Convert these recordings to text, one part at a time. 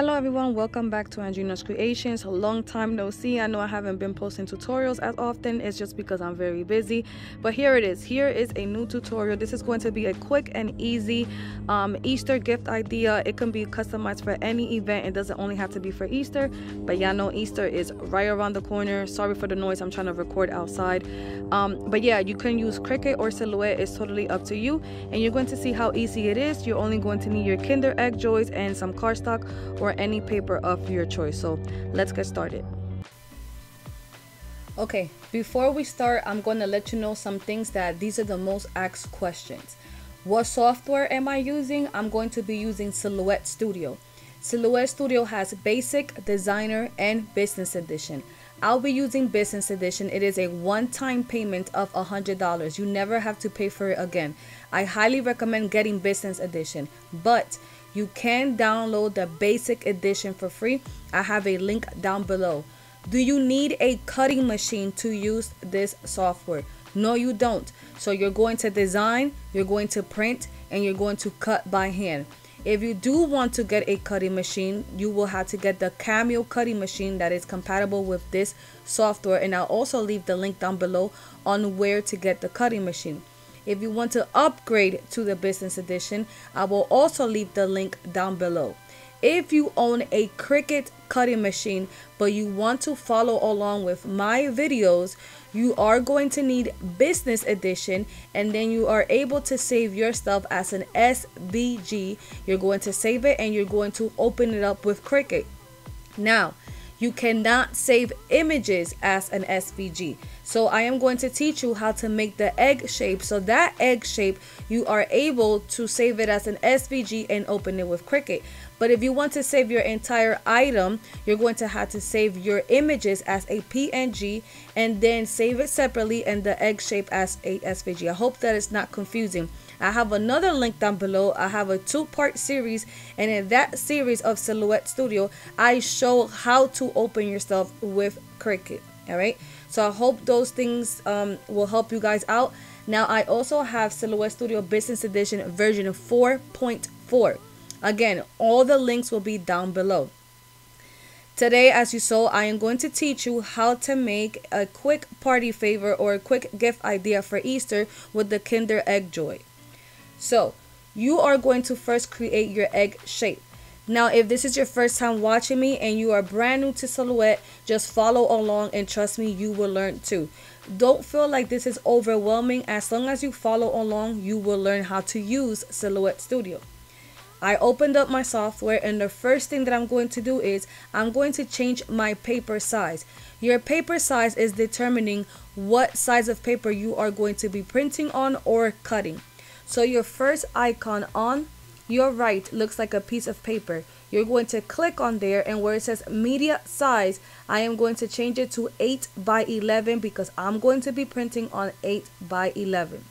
Hello everyone, welcome back to Andrina's Creations. A long time no see. I know I haven't been posting tutorials as often. It's just because I'm very busy, but here it is. Here is a new tutorial. This is going to be a quick and easy Easter gift idea. It can be customized for any event. It doesn't only have to be for Easter, but y'all know Easter is right around the corner. Sorry for the noise, I'm trying to record outside. But yeah, you can use Cricut or Silhouette. It's totally up to you, and you're going to see how easy it is. You're only going to need your Kinder Egg joys and some cardstock or any paper of your choice. So let's get started. Okay, before we start, I'm going to let you know some things that these are the most asked questions. What software am I using? I'm going to be using Silhouette Studio. Silhouette Studio has Basic, Designer, and Business Edition. I'll be using Business Edition. It is a one-time payment of $100. You never have to pay for it again. I highly recommend getting Business Edition, but you can download the Basic Edition for free. I have a link down below. Do you need a cutting machine to use this software? No, you don't. So you're going to design, you're going to print, and you're going to cut by hand. If you do want to get a cutting machine, you will have to get the Cameo cutting machine that is compatible with this software, and I'll also leave the link down below on where to get the cutting machine. If you want to upgrade to the Business Edition, I will also leave the link down below. If you own a Cricut cutting machine, but you want to follow along with my videos, you are going to need Business Edition, and then you are able to save your stuff as an SVG. You're going to save it and you're going to open it up with Cricut. Now, you cannot save images as an SVG. So I am going to teach you how to make the egg shape. So that egg shape, you are able to save it as an SVG and open it with Cricut. But if you want to save your entire item, you're going to have to save your images as a PNG and then save it separately and the egg shape as a SVG. I hope that it's not confusing. I have another link down below. I have a two-part series, and in that series of Silhouette Studio, I show how to open your stuff with Cricut. All right, so I hope those things will help you guys out. Now, I also have Silhouette Studio Business Edition version 4.4. Again, all the links will be down below. Today, as you saw, I am going to teach you how to make a quick party favor or a quick gift idea for Easter with the Kinder Egg Joy. So you are going to first create your egg shape. Now, if this is your first time watching me and you are brand new to Silhouette, just follow along and trust me, you will learn too. Don't feel like this is overwhelming. As long as you follow along, you will learn how to use Silhouette Studio. I opened up my software, and the first thing that I'm going to do is I'm going to change my paper size. Your paper size is determining what size of paper you are going to be printing on or cutting. So your first icon on your right looks like a piece of paper. You're going to click on there, and where it says media size, I am going to change it to 8 by 11 because I'm going to be printing on 8 by 11.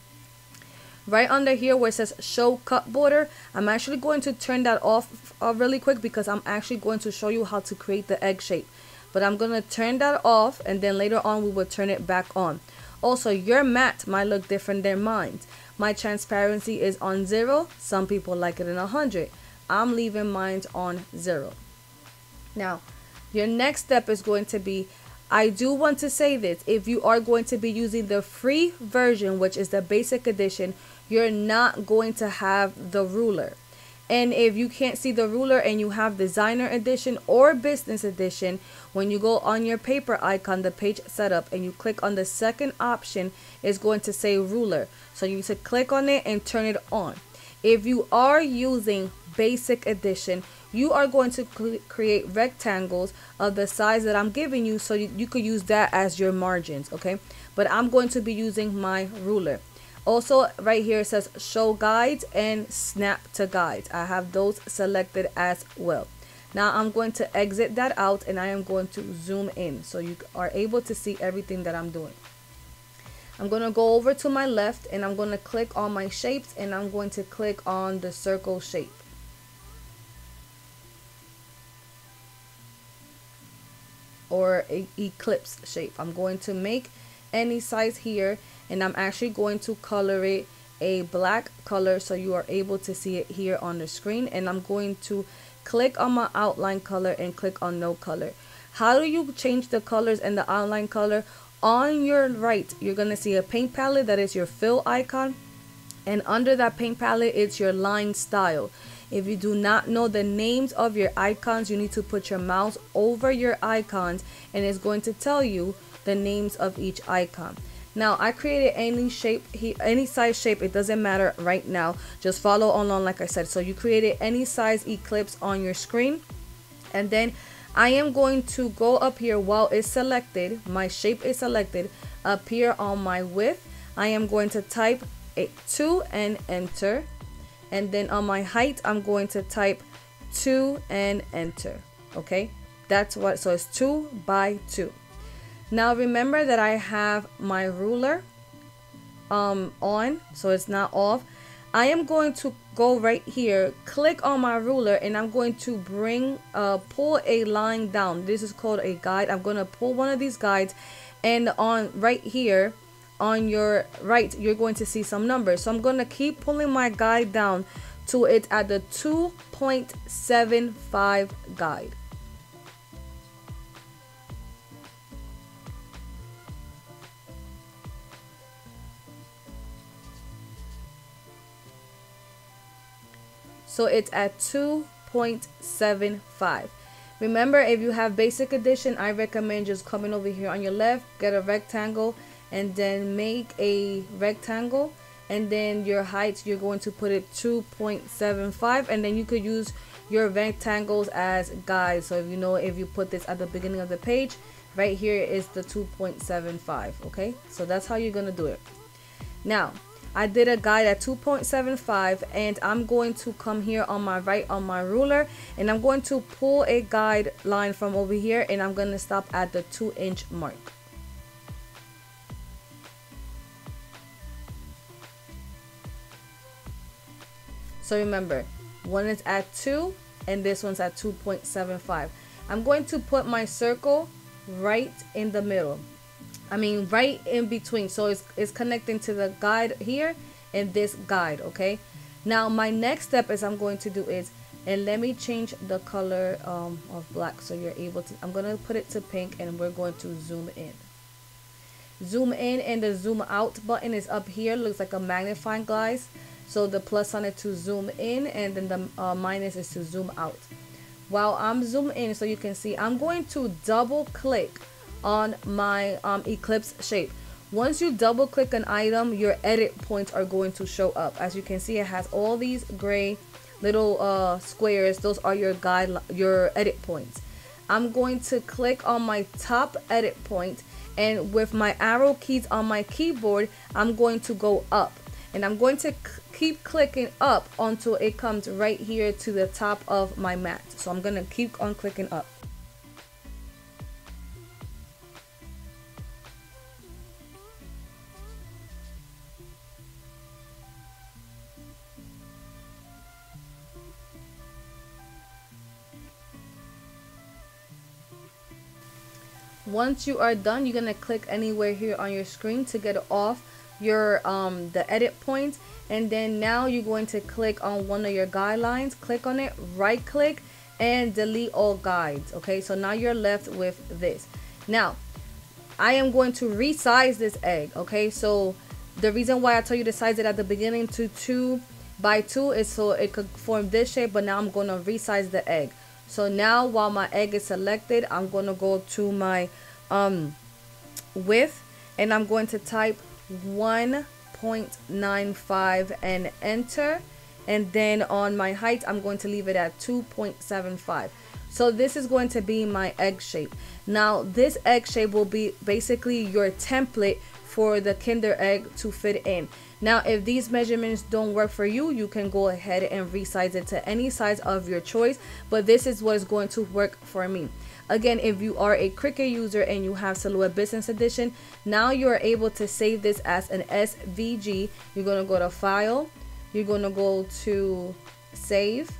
Right under here where it says show cut border, I'm actually going to turn that off really quick because I'm actually going to show you how to create the egg shape. But I'm going to turn that off, and then later on we will turn it back on. Also, your mat might look different than mine. My transparency is on 0. Some people like it in 100. I'm leaving mine on 0. Now, your next step is going to be, I do want to say this, if you are going to be using the free version, which is the Basic Edition, you're not going to have the ruler. And if you can't see the ruler and you have Designer Edition or Business Edition, when you go on your paper icon, the page setup, and you click on the second option, it's going to say ruler. So you need to click on it and turn it on. If you are using Basic Edition, you are going to create rectangles of the size that I'm giving you, so you could use that as your margins, okay? But I'm going to be using my ruler. Also, right here it says show guides and snap to guides. I have those selected as well. Now I'm going to exit that out, and I am going to zoom in so you are able to see everything that I'm doing. I'm going to go over to my left, and I'm going to click on my shapes, and I'm going to click on the circle shape. Or a ellipse shape. I'm going to make any size here, and I'm actually going to color it a black color so you are able to see it here on the screen. And I'm going to click on my outline color and click on no color. How do you change the colors and the outline color? On your right, you're going to see a paint palette that is your fill icon. And under that paint palette, it's your line style. If you do not know the names of your icons, you need to put your mouse over your icons and it's going to tell you the names of each icon. Now, I created any shape, any size shape, it doesn't matter right now. Just follow along like I said. So you created any size eclipse on your screen. And then I am going to go up here while it's selected, my shape is selected, up here on my width. I am going to type 2 and enter. And then on my height, I'm going to type 2 and enter. Okay, that's what, so it's 2 by 2. Now remember that I have my ruler on, so it's not off. I am going to go right here, click on my ruler, and I'm going to pull a line down. This is called a guide. I'm going to pull one of these guides, and on right here on your right, you're going to see some numbers. So I'm going to keep pulling my guide down to it at the 2.75 guide. So it's at 2.75. Remember, if you have basic edition, I recommend just coming over here on your left, get a rectangle, and then make a rectangle, and then your height, you're going to put it 2.75, and then you could use your rectangles as guides. So if you put this at the beginning of the page, right here is the 2.75. okay, so that's how you're gonna do it. Now I did a guide at 2.75, and I'm going to come here on my right on my ruler, and I'm going to pull a guide line from over here, and I'm going to stop at the 2-inch mark. So remember, one is at 2 and this one's at 2.75. I'm going to put my circle right in the middle. I mean right in between, so it's connecting to the guide here and this guide. Okay, now my next step is I'm going to do is, and let me change the color of black so you're able to, I'm going to put it to pink, and we're going to zoom in. Zoom in, and the zoom out button is up here, looks like a magnifying glass. So the plus on it to zoom in, and then the minus is to zoom out. While I'm zoomed in, so you can see, I'm going to double click on my eclipse shape. Once you double click an item, your edit points are going to show up. As you can see, it has all these gray little squares. Those are your edit points. I'm going to click on my top edit point, and with my arrow keys on my keyboard, I'm going to go up, and I'm going to keep clicking up until it comes right here to the top of my mat. So I'm going to keep on clicking up. Once you are done, you're going to click anywhere here on your screen to get off your the edit point, and then now you're going to click on one of your guidelines, click on it, right click, and delete all guides. Okay, so now you're left with this. Now I am going to resize this egg. Okay, so the reason why I tell you to size it at the beginning to 2 by 2 is so it could form this shape, but now I'm going to resize the egg. So now while my egg is selected, I'm going to go to my width, and I'm going to type 1.95 and enter, and then on my height I'm going to leave it at 2.75. So this is going to be my egg shape. Now this egg shape will be basically your template for the Kinder egg to fit in. Now if these measurements don't work for you, you can go ahead and resize it to any size of your choice, but this is what is going to work for me. Again, if you are a Cricut user and you have Silhouette Business Edition, now you are able to save this as an SVG. You're going to go to File, you're going to go to Save,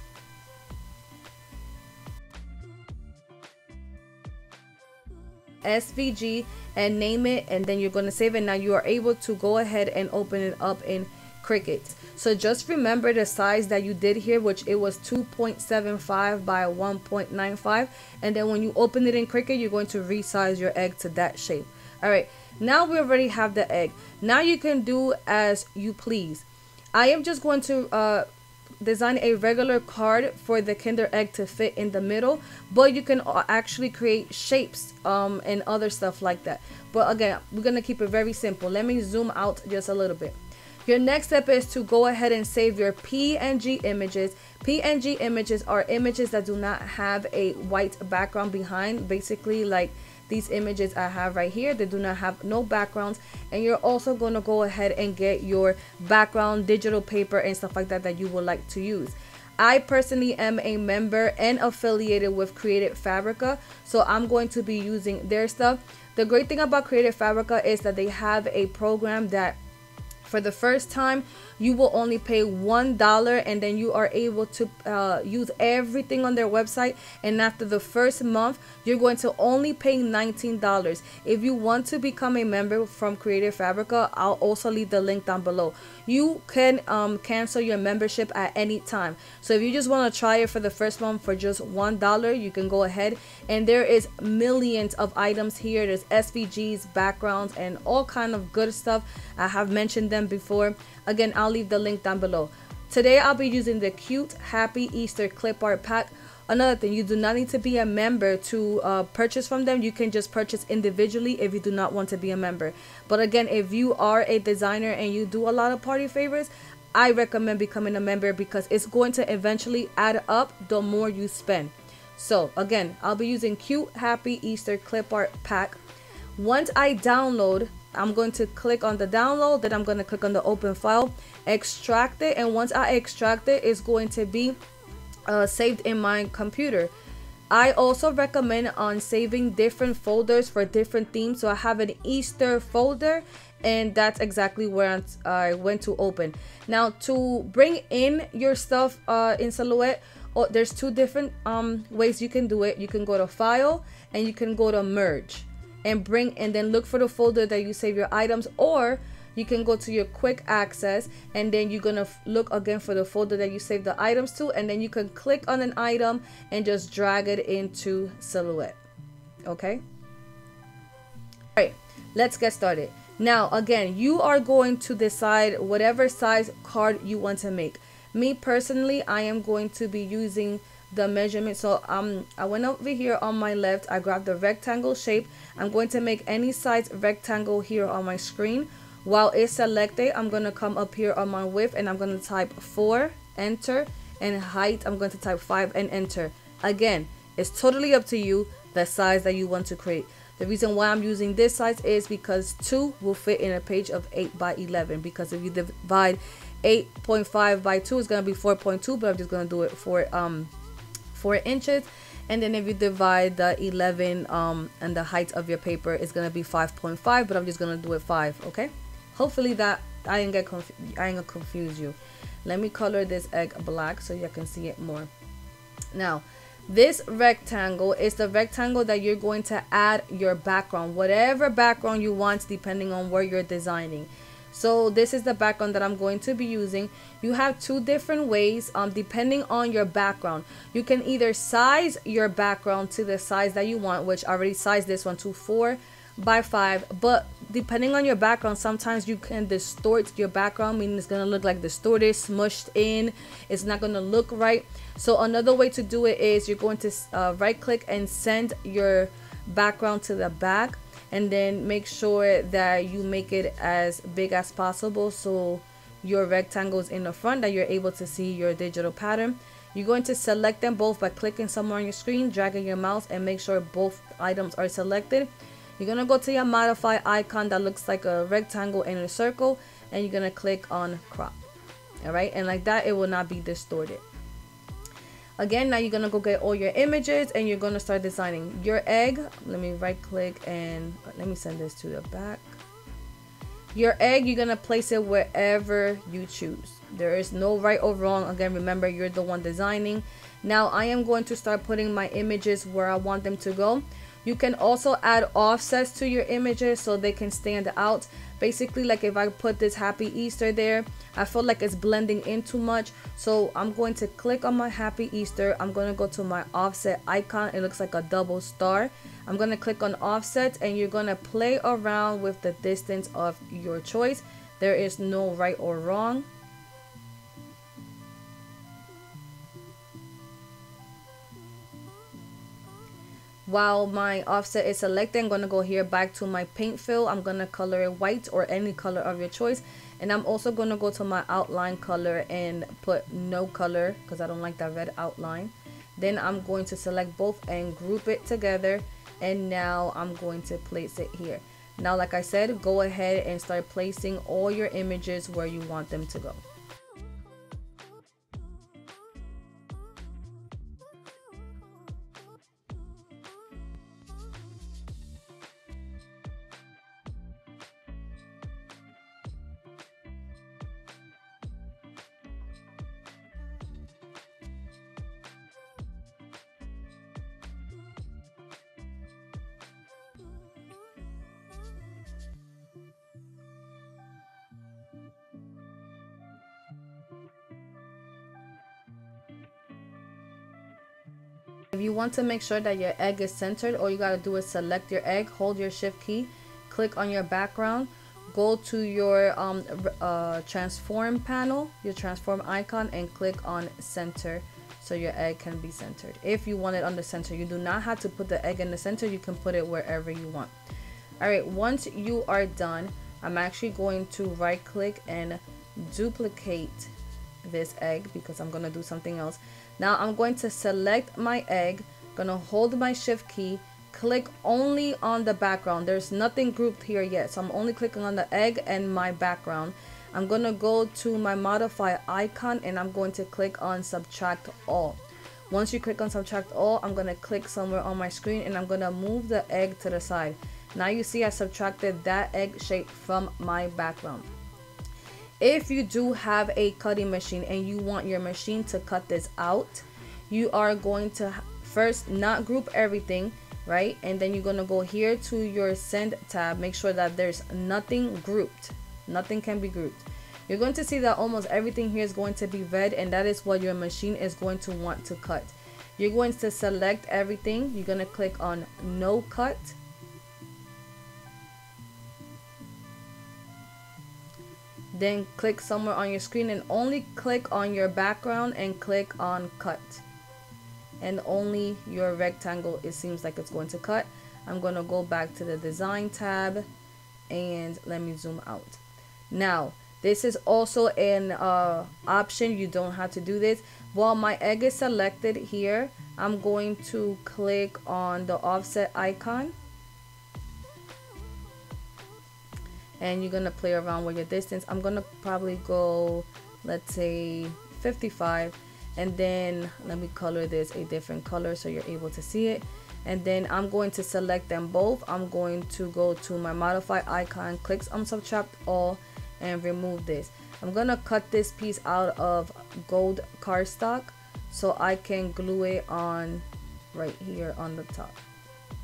SVG, and name it, and then you're going to save it. Now you are able to go ahead and open it up in crickets. So just remember the size that you did here, which it was 2.75 by 1.95, and then when you open it in Cricut, you're going to resize your egg to that shape. All right, now we already have the egg. Now you can do as you please. I am just going to design a regular card for the Kinder egg to fit in the middle, but you can actually create shapes and other stuff like that. But again, we're gonna keep it very simple. Let me zoom out just a little bit. Your next step is to go ahead and save your PNG images. PNG images are images that do not have a white background behind, basically like these images I have right here. They do not have no backgrounds. And you're also going to go ahead and get your background digital paper and stuff like that that you would like to use. I personally am a member and affiliated with Creative Fabrica, so I'm going to be using their stuff. The great thing about Creative Fabrica is that they have a program that for the first time you will only pay $1, and then you are able to use everything on their website. And after the first month, you're going to only pay $19. If you want to become a member from Creative Fabrica, I'll also leave the link down below. You can cancel your membership at any time. So if you just want to try it for the first month for just $1, you can go ahead. And there is millions of items here. There's SVGs, backgrounds, and all kind of good stuff. I have mentioned them before. Again, I'll leave the link down below. Today I'll be using the Cute Happy Easter clip art pack. Another thing, you do not need to be a member to purchase from them. You can just purchase individually if you do not want to be a member. But again, if you are a designer and you do a lot of party favors, I recommend becoming a member because it's going to eventually add up the more you spend. So again, I'll be using Cute Happy Easter clip art pack. Once I download, I'm going to click on the download, then I'm going to click on the open file, extract it, and once I extract it, it's going to be saved in my computer. I also recommend on saving different folders for different themes. So I have an Easter folder, and that's exactly where I went to open. Now to bring in your stuff in Silhouette, there's two different ways you can do it. You can go to File and you can go to Merge and then look for the folder that you save your items, or you can go to your quick access and then you're gonna look again for the folder that you save the items to, and then you can click on an item and just drag it into Silhouette. Okay, all right, let's get started. Now again, you are going to decide whatever size card you want to make. Me personally, I am going to be using the measurement. So I went over here on my left, I grabbed the rectangle shape. I'm going to make any size rectangle here on my screen. While it's selected, I'm going to come up here on my width and I'm going to type 4, enter, and height I'm going to type 5 and enter. Again, it's totally up to you the size that you want to create. The reason why I'm using this size is because 2 will fit in a page of 8 by 11, because if you divide 8.5 by 2, it's going to be 4.2, but I'm just going to do it for 4 inches. And then if you divide the 11 and the height of your paper, it's going to be 5.5, but I'm just going to do it 5. Okay, hopefully that I ain't gonna confuse you. Let me color this egg black so you can see it more. Now this rectangle is the rectangle that you're going to add your background, whatever background you want, depending on where you're designing. So this is the background that I'm going to be using. You have two different ways depending on your background. You can either size your background to the size that you want, which I already sized this one to 4 by 5, but depending on your background, sometimes you can distort your background, meaning it's going to look like distorted, smushed in. It's not going to look right. So another way to do it is you're going to right click and send your background to the back, and then make sure that you make it as big as possible so your rectangle is in the front, that you're able to see your digital pattern. You're going to select them both by clicking somewhere on your screen, dragging your mouse, and make sure both items are selected. You're going to go to your modify icon that looks like a rectangle and a circle, and you're going to click on crop. All right, and like that, it will not be distorted. Again, now you're going to go get all your images and you're going to start designing your egg. Let me right click and let me send this to the back. Your egg, you're going to place it wherever you choose. There is no right or wrong. Again, remember, you're the one designing. Now I am going to start putting my images where I want them to go. You can also add offsets to your images so they can stand out. Basically, like if I put this Happy Easter there, I feel like it's blending in too much. So I'm going to click on my Happy Easter. I'm going to go to my offset icon. It looks like a double star. I'm going to click on offsets, and you're going to play around with the distance of your choice. There is no right or wrong. While my offset is selected, I'm going to go here back to my paint fill. I'm going to color it white or any color of your choice. And I'm also going to go to my outline color and put no color because I don't like that red outline. Then I'm going to select both and group it together. And now I'm going to place it here. Now, like I said, go ahead and start placing all your images where you want them to go. If you want to make sure that your egg is centered, all you got to do is select your egg, hold your shift key, click on your background, go to your transform panel, your transform icon, and click on center so your egg can be centered. If you want it on the center, you do not have to put the egg in the center. You can put it wherever you want. All right, once you are done, I'm actually going to right click and duplicate this egg because I'm going to do something else. Now I'm going to select my egg, gonna hold my shift key, click only on the background. There's nothing grouped here yet, so I'm only clicking on the egg and my background. I'm gonna go to my modify icon and I'm going to click on subtract all. Once you click on subtract all, I'm gonna click somewhere on my screen and I'm gonna move the egg to the side. Now you see I subtracted that egg shape from my background. If you do have a cutting machine and you want your machine to cut this out, you are going to first not group everything, right? And then you're going to go here to your send tab. Make sure that there's nothing grouped. Nothing can be grouped. You're going to see that almost everything here is going to be red, and that is what your machine is going to want to cut. You're going to select everything. You're going to click on no cut. Then click somewhere on your screen and only click on your background and click on cut. And only your rectangle, it seems like it's going to cut. I'm going to go back to the design tab and let me zoom out. Now, this is also an option. You don't have to do this. While my egg is selected here, I'm going to click on the offset icon. And you're gonna play around with your distance. I'm gonna probably go, let's say 55, and then let me color this a different color so you're able to see it. And then I'm going to select them both. I'm going to go to my modify icon, click on subtract all, and remove this. I'm gonna cut this piece out of gold cardstock so I can glue it on right here on the top.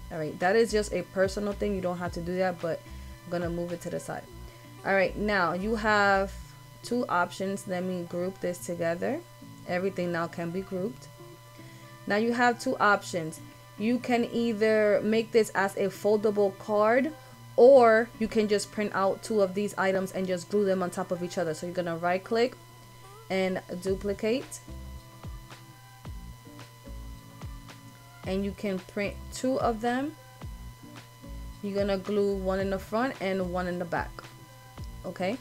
All right, that is just a personal thing. You don't have to do that, but I'm gonna move it to the side. All right, now you have two options. Let me group this together. Everything now can be grouped. Now you have two options. You can either make this as a foldable card, or you can just print out two of these items and just glue them on top of each other. So you're gonna right click and duplicate, and you can print two of them. You're gonna glue one in the front and one in the back. Okay.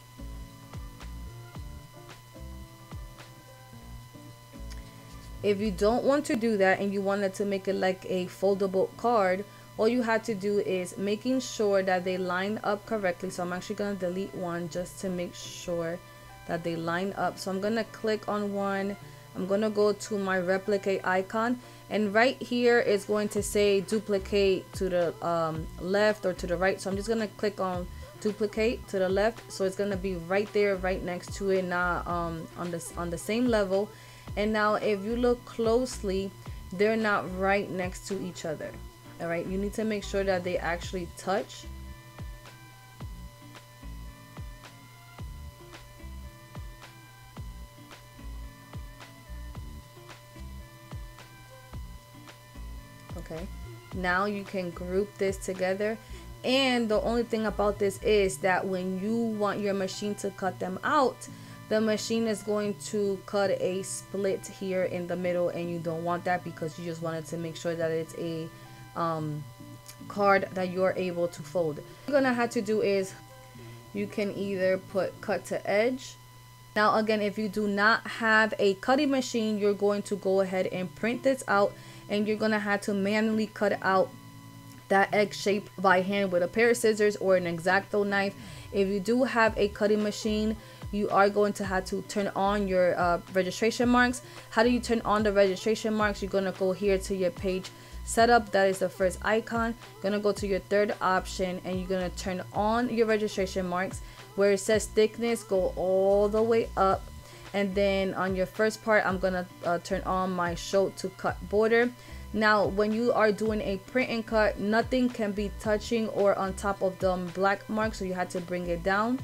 If you don't want to do that and you wanted to make it like a foldable card, all you have to do is making sure that they line up correctly. So I'm actually gonna delete one just to make sure that they line up. So I'm gonna click on one. I'm gonna go to my replicate icon, and right here is going to say duplicate to the left or to the right. So I'm just gonna click on duplicate to the left, so it's gonna be right there, right next to it, now on the same level. And now if you look closely, they're not right next to each other. All right, you need to make sure that they actually touch. Okay, now you can group this together. And the only thing about this is that when you want your machine to cut them out, the machine is going to cut a split here in the middle, and you don't want that because you just wanted to make sure that it's a card that you're able to fold. What you're gonna have to do is you can either put cut to edge. Now again, if you do not have a cutting machine, you're going to go ahead and print this out, and you're gonna have to manually cut out that egg shape by hand with a pair of scissors or an X-Acto knife. If you do have a cutting machine, you are going to have to turn on your registration marks. How do you turn on the registration marks? You're gonna go here to your page setup. That is the first icon. You're gonna go to your third option, and you're gonna turn on your registration marks. Where it says thickness, go all the way up, and then on your first part, I'm gonna turn on my show to cut border. Now when you are doing a print and cut, nothing can be touching or on top of the black mark, so you have to bring it down,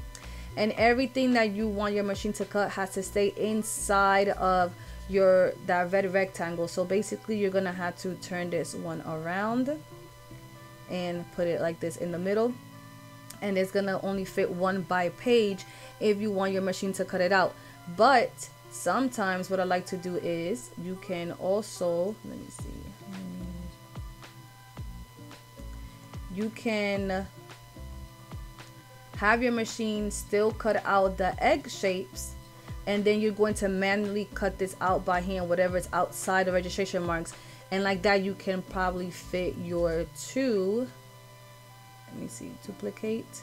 and everything that you want your machine to cut has to stay inside of that red rectangle. So basically you're gonna have to turn this one around and put it like this in the middle, and it's gonna only fit one by page if you want your machine to cut it out. But sometimes what I like to do is you can also, let me see, you can have your machine still cut out the egg shapes, and then you're going to manually cut this out by hand, whatever is outside the registration marks, and like that you can probably fit your two. Let me see, duplicate,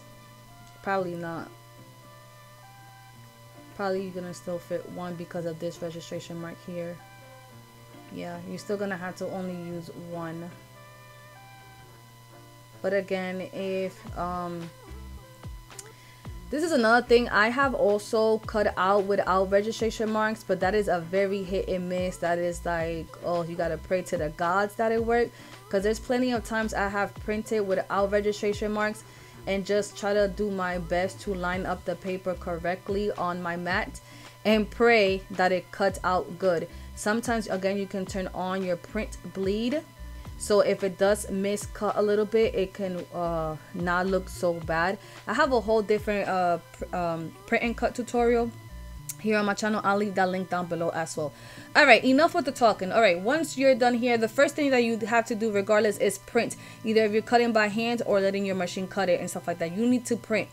probably not. Probably you're gonna still fit one because of this registration mark here. Yeah, you're still gonna have to only use one. But again, if this is another thing, I have also cut out without registration marks, but that is a very hit and miss. That is like, oh, you gotta pray to the gods that it worked, because there's plenty of times I have printed without registration marks and just try to do my best to line up the paper correctly on my mat and pray that it cuts out good. Sometimes again, you can turn on your print bleed, so if it does miscut a little bit, it can not look so bad. I have a whole different print and cut tutorial here on my channel. I'll leave that link down below as well. All right, enough with the talking. All right, once you're done here, the first thing that you have to do regardless is print. Either if you're cutting by hand or letting your machine cut it and stuff like that, you need to print.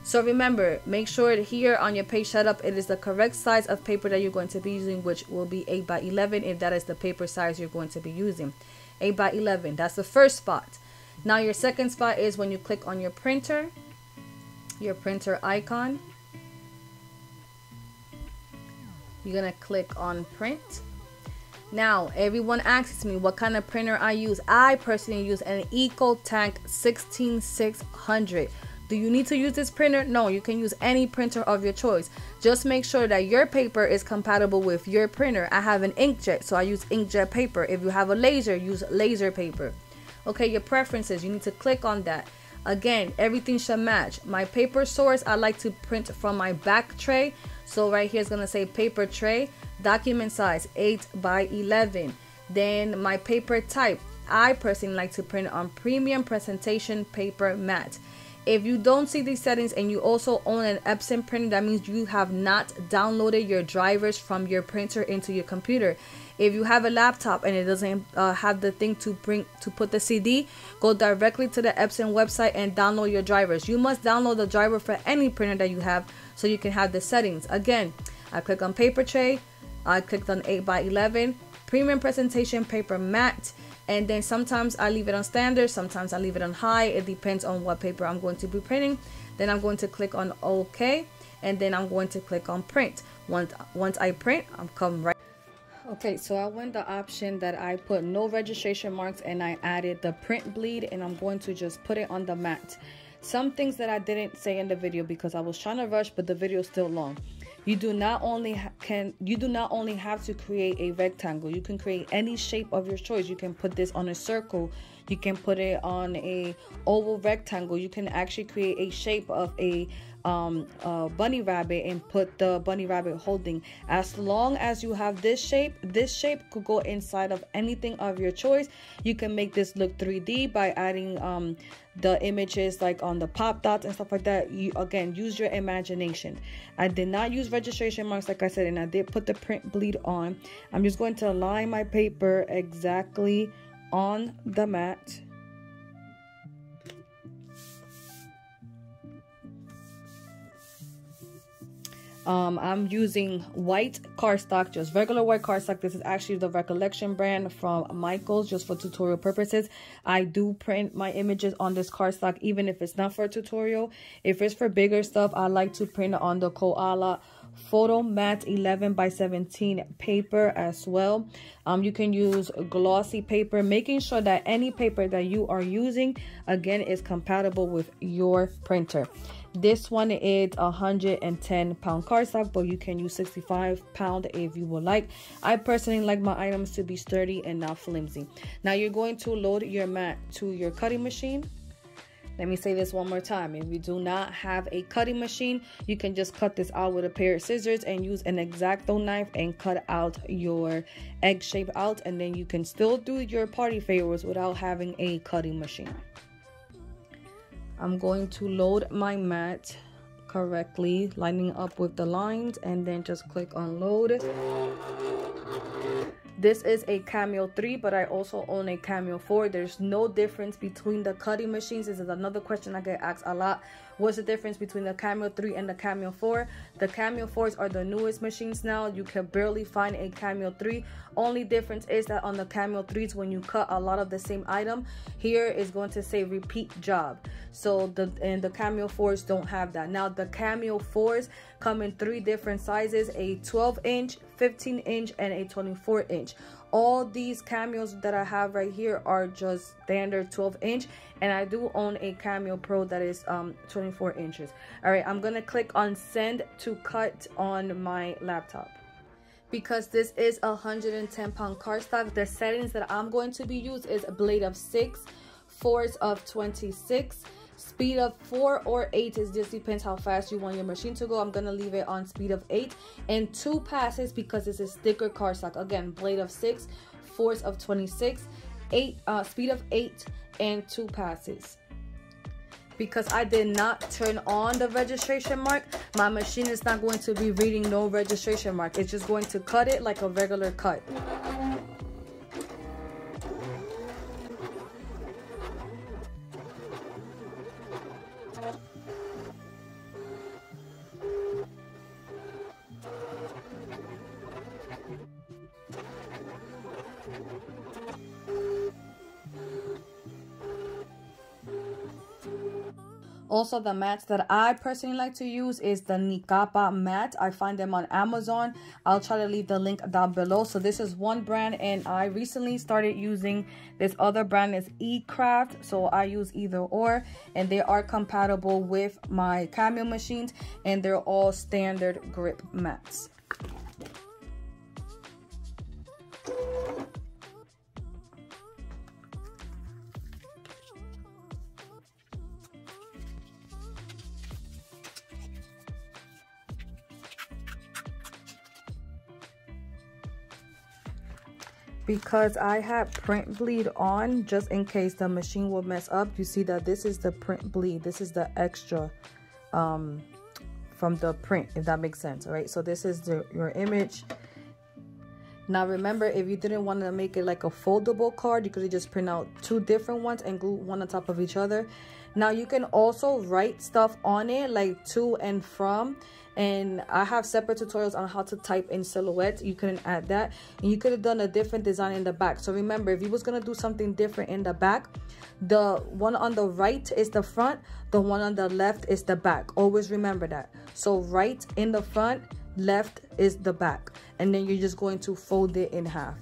So remember, make sure here on your page setup, it is the correct size of paper that you're going to be using, which will be 8 by 11 if that is the paper size you're going to be using. 8 by 11, that's the first spot. Now your second spot is when you click on your printer icon. You're gonna click on print. Now everyone asks me what kind of printer I use. I personally use an EcoTank 16600. Do you need to use this printer? No, you can use any printer of your choice. Just make sure that your paper is compatible with your printer. I have an inkjet, so I use inkjet paper. If you have a laser, use laser paper. Okay, your preferences, you need to click on that. Again, everything should match. My paper source, I like to print from my back tray. So right here is going to say paper tray, document size 8 by 11. Then my paper type, I personally like to print on premium presentation paper matte. If you don't see these settings and you also own an Epson printer, that means you have not downloaded your drivers from your printer into your computer. If you have a laptop and it doesn't have the thing to put the CD, go directly to the Epson website and download your drivers. You must download the driver for any printer that you have so you can have the settings. Again, I click on paper tray, I clicked on 8 by 11, premium presentation paper matte, and then sometimes I leave it on standard, sometimes I leave it on high. It depends on what paper I'm going to be printing. Then I'm going to click on OK, and then I'm going to click on print. Once I print, I'm come right. Okay, so I went the option that I put no registration marks and I added the print bleed, and I'm going to just put it on the mat. Some things that I didn't say in the video because I was trying to rush, but the video is still long. You do not only have to create a rectangle. You can create any shape of your choice. You can put this on a circle. You can put it on a oval rectangle. You can actually create a shape of a bunny rabbit and put the bunny rabbit holding. As long as you have this shape could go inside of anything of your choice. You can make this look 3D by adding the images like on the pop dots and stuff like that. You again use your imagination. I did not use registration marks like I said, and I did put the print bleed on. I'm just going to line my paper exactly on the mat. I'm using white cardstock, just regular white cardstock. This is actually the Recollection brand from Michaels, just for tutorial purposes. I do print my images on this cardstock, even if it's not for a tutorial. If it's for bigger stuff, I like to print on the Koala Photo Matte 11 by 17 paper as well. You can use glossy paper, making sure that any paper that you are using, again, is compatible with your printer. This one is 110-pound cardstock, but you can use 65-pound if you would like. I personally like my items to be sturdy and not flimsy. Now you're going to load your mat to your cutting machine. Let me say this one more time. If you do not have a cutting machine, you can just cut this out with a pair of scissors and use an X-Acto knife and cut out your egg shape out, and then you can still do your party favors without having a cutting machine. I'm going to load my mat correctly, lining up with the lines, and then just click on load. This is a Cameo 3, but I also own a Cameo 4. There's no difference between the cutting machines. This is another question I get asked a lot. What's the difference between the Cameo 3 and the Cameo 4? The Cameo 4s are the newest machines now. You can barely find a Cameo 3. Only difference is that on the Cameo 3s, when you cut a lot of the same item, here is going to say repeat job. So the Cameo 4s don't have that. Now the Cameo 4s come in 3 different sizes: a 12-inch, 15-inch, and a 24-inch. All these Cameos that I have right here are just standard 12-inch, and I do own a Cameo Pro that is 24 inches. All right, I'm gonna click on send to cut on my laptop. Because this is a 110-pound cardstock, the settings that I'm going to be using is a blade of 6, force of 26, speed of 4 or 8. It just depends how fast you want your machine to go. I'm gonna leave it on speed of 8, and 2 passes because it's a sticker cardstock. Again, blade of 6, force of 26, speed of 8, and 2 passes. Because I did not turn on the registration mark, my machine is not going to be reading no registration mark. It's just going to cut it like a regular cut. Also, the mats that I personally like to use is the Nicapa mat. I find them on Amazon. I'll try to leave the link down below. So this is one brand, and I recently started using this other brand is eCraft. So I use either or, and they are compatible with my Cameo machines, and they're all standard grip mats. Because I had print bleed on, just in case the machine will mess up, you see that this is the print bleed. This is the extra from the print, if that makes sense. All right, so this is your image. Now remember, if you didn't want to make it like a foldable card, you could just print out 2 different ones and glue one on top of each other. Now you can also write stuff on it, like to and from, and I have separate tutorials on how to type in silhouettes. You couldn't add that, and you could have done a different design in the back. So remember, if you was gonna do something different in the back, the one on the right is the front, the one on the left is the back. Always remember that. So right in the front, left is the back, and then you're just going to fold it in half.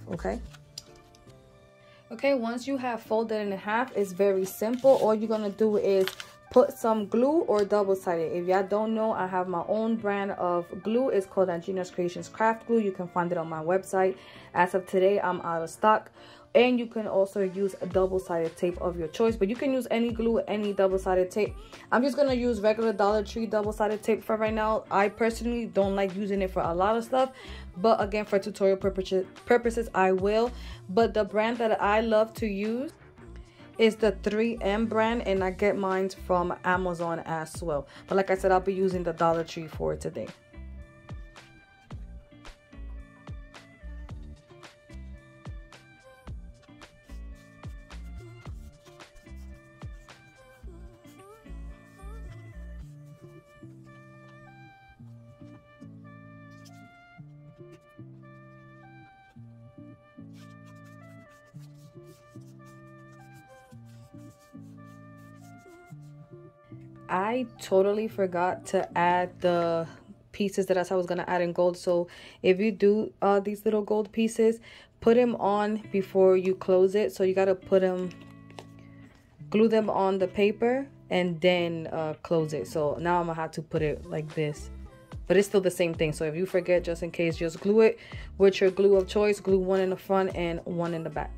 Okay, once you have folded it in half, it's very simple. All you're gonna do is put some glue or double-sided. If y'all don't know, I have my own brand of glue. It's called Andrina's Creations Craft Glue. You can find it on my website. As of today, I'm out of stock. And you can also use a double-sided tape of your choice, but you can use any glue, any double-sided tape. I'm just gonna use regular Dollar Tree double-sided tape for right now. I personally don't like using it for a lot of stuff, but again, for tutorial purposes, I will. But the brand that I love to use is the 3M brand, and I get mine from Amazon as well. But like I said, I'll be using the Dollar Tree for today. I totally forgot to add the pieces that I said I was going to add in gold. So if you do these little gold pieces, put them on before you close it. So you got to put them, glue them on the paper and then close it. So now I'm going to have to put it like this. But it's still the same thing. So if you forget, just in case, just glue it with your glue of choice. Glue one in the front and one in the back.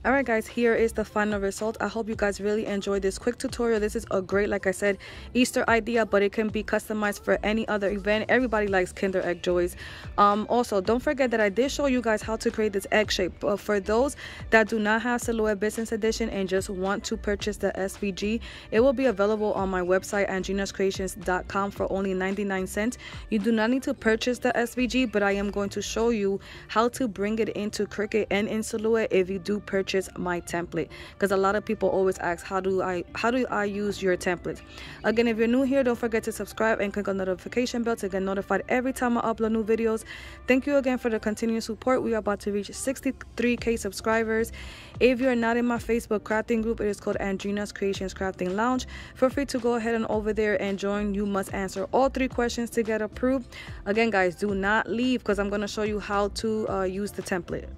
Alright guys, here is the final result. I hope you guys really enjoyed this quick tutorial. This is a great, like I said, Easter idea, but it can be customized for any other event. Everybody likes Kinder Egg Joys. Also, don't forget that I did show you guys how to create this egg shape. But for those that do not have Silhouette Business Edition and just want to purchase the SVG, it will be available on my website, andrinaskreations.com, for only 99 cents. You do not need to purchase the SVG, but I am going to show you how to bring it into Cricut and in Silhouette if you do purchase my template, because a lot of people always ask, how do I use your template? Again, if you're new here, don't forget to subscribe and click on the notification bell to get notified every time I upload new videos. Thank you again for the continuous support. We are about to reach 63K subscribers. If you're not in my Facebook crafting group, it is called Andrina's Creations Crafting Lounge. Feel free to go ahead and over there and join. You must answer all 3 questions to get approved. Again guys, do not leave, because I'm going to show you how to use the template.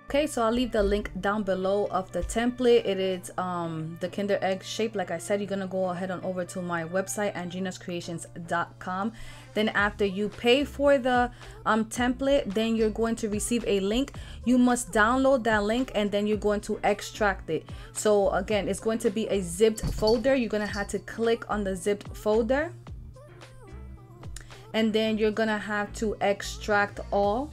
Okay, so I'll leave the link down below of the template. It is the Kinder Egg shape. Like I said, you're gonna go ahead and over to my website, andrinaskreations.com. Then after you pay for the template, then you're going to receive a link. You must download that link and then you're going to extract it. So again, it's going to be a zipped folder. You're gonna have to click on the zipped folder, and then you're gonna have to extract all.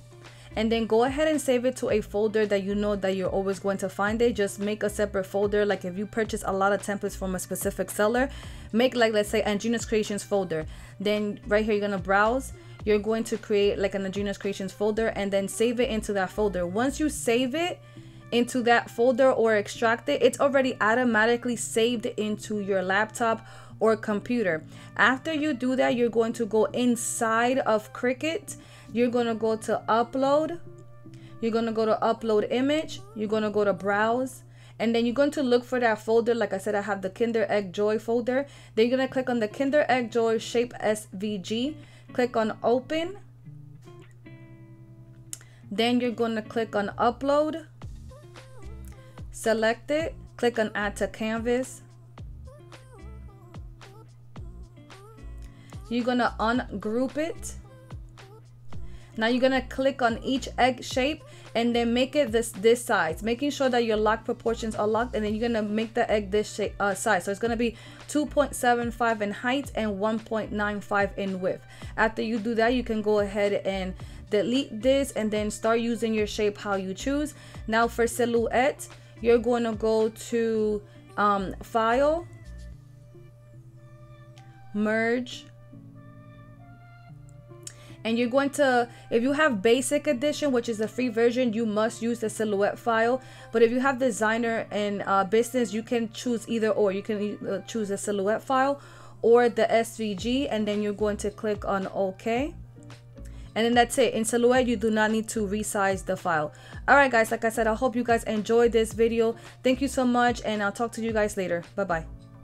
And then go ahead and save it to a folder that you know that you're always going to find it. Just make a separate folder. Like if you purchase a lot of templates from a specific seller, make, like, let's say Andrina's Creations folder. Then right here, you're going to browse. You're going to create like an Andrina's Creations folder and then save it into that folder. Once you save it into that folder or extract it, it's already automatically saved into your laptop or computer. After you do that, you're going to go inside of Cricut. You're going to go to upload. You're going to go to upload image. You're going to go to browse. And then you're going to look for that folder. Like I said, I have the Kinder Egg Joy folder. Then you're going to click on the Kinder Egg Joy Shape SVG. Click on open. Then you're going to click on upload. Select it. Click on add to canvas. You're going to ungroup it. Now you're gonna click on each egg shape and then make it this size, making sure that your lock proportions are locked, and then you're gonna make the egg this shape, size. So it's gonna be 2.75 in height and 1.95 in width. After you do that, you can go ahead and delete this and then start using your shape how you choose. Now for silhouette, you're going to go to file, merge. And you're going to, if you have basic edition, which is the free version, you must use the silhouette file. But if you have designer and business, you can choose either or. You can choose the silhouette file or the SVG, and then you're going to click on OK. And then that's it. In silhouette, you do not need to resize the file. All right, guys, like I said, I hope you guys enjoyed this video. Thank you so much, and I'll talk to you guys later. Bye-bye.